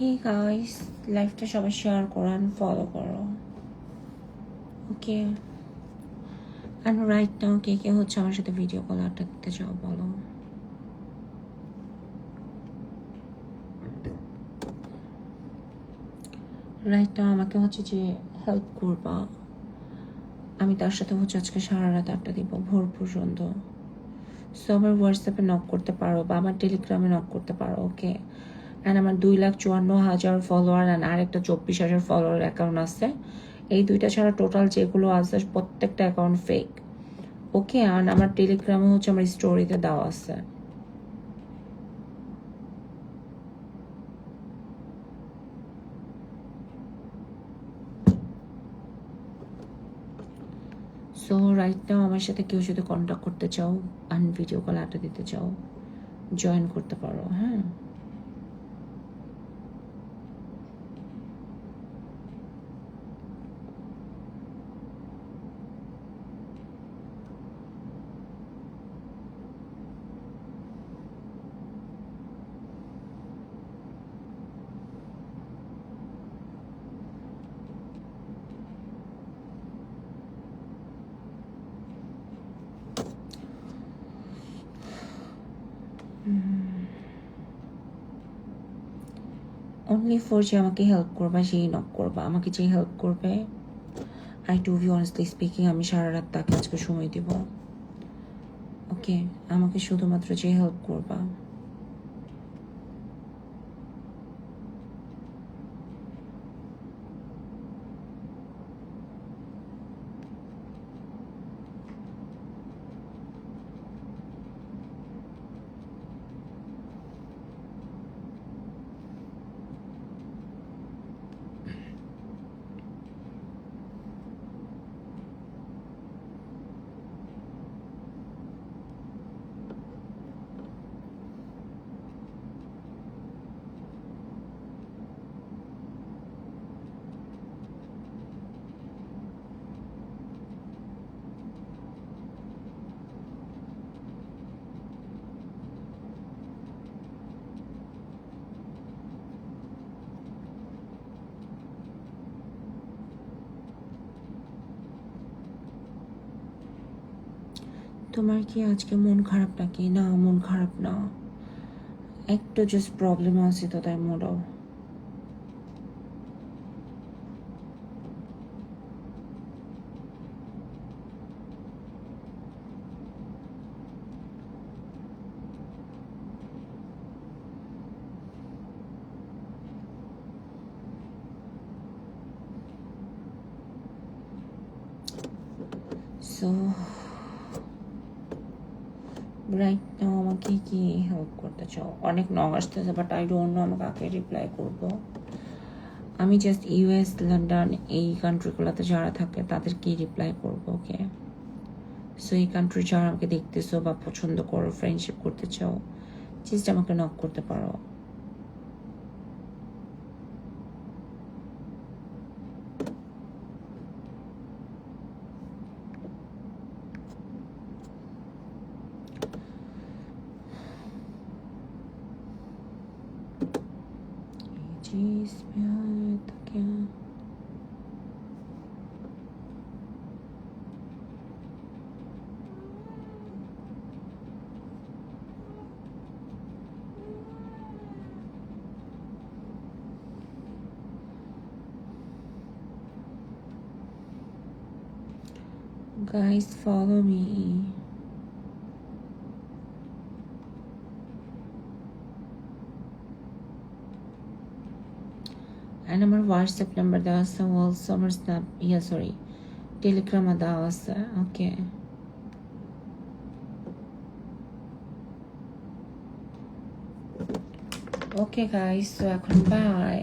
Hey guys, লাইভটা সবাই share করো and ফলো করো। ওকে, and right now কে কে হচ্ছে আমার সাথে ভিডিও কল আড্ডা দিতে চাও বলো। রাইট নাও আমাকে হচ্ছে যে হেল্প করবা, আমি তার সাথে হচ্ছে আজকে সারা রাত আড্ডা দিব ভোর পর্যন্ত। সো আমার হোয়াটসঅ্যাপে নক করতে পারো বা আমার টেলিগ্রামে নক করতে পারো। ওকে, অ্যান্ড আমার 2,54,000 ফলোয়ার অ্যান্ড আরেকটা 24,000 ফলোয়ার অ্যাকাউন্ট আছে। এই দুইটা ছাড়া টোটাল যেগুলো আছে প্রত্যেকটা অ্যাকাউন্ট ফেক। ওকে, অ্যান্ড আমার টেলিগ্রামে হচ্ছে আমার স্টোরিতে দেওয়া আছে। সো রাইট নাও আমার সাথে কেউ যদি কন্ট্যাক্ট করতে চাও অ্যান্ড ভিডিও কল আড্ডা দিতে চাও জয়েন করতে পারো। হ্যাঁ, অনলি ফর যে আমাকে হেল্প করবা সেই নক করবা। আমাকে যে হেল্প করবে, I to be honestly speaking আমি সারা রাত তাকে আজকে সময় দিব। ওকে, আমাকে শুধুমাত্র যে হেল্প করবা। তোমার কি আজকে মন খারাপ নাকি? না, মন খারাপ না, একটু জাস্ট প্রবলেম আছে তো তাই মোড়াও। সো রাইট নাও আমাকে কি হেল্প করতে চাও? অনেক নক আসতেছে বাট আই ডোন্ট নো আমি কাকে রিপ্লাই করবো। আমি জাস্ট ইউএস, লন্ডন এই কান্ট্রিগুলোতে যারা থাকে তাদেরকেই রিপ্লাই করবো। ওকে, সো এই কান্ট্রি যারা আমাকে দেখতেছো বা পছন্দ করো, ফ্রেন্ডশিপ করতে চাও, জাস্ট আমাকে নক করতে পারো। Guys, follow me. And আমার হোয়াটসঅ্যাপ নাম্বার দেওয়া আছে, অলসো আমার স্ন্যাপ সরি টেলিগ্রামে দেওয়া আছে। ওকে, ওকে গাইস, সো এখন বাই।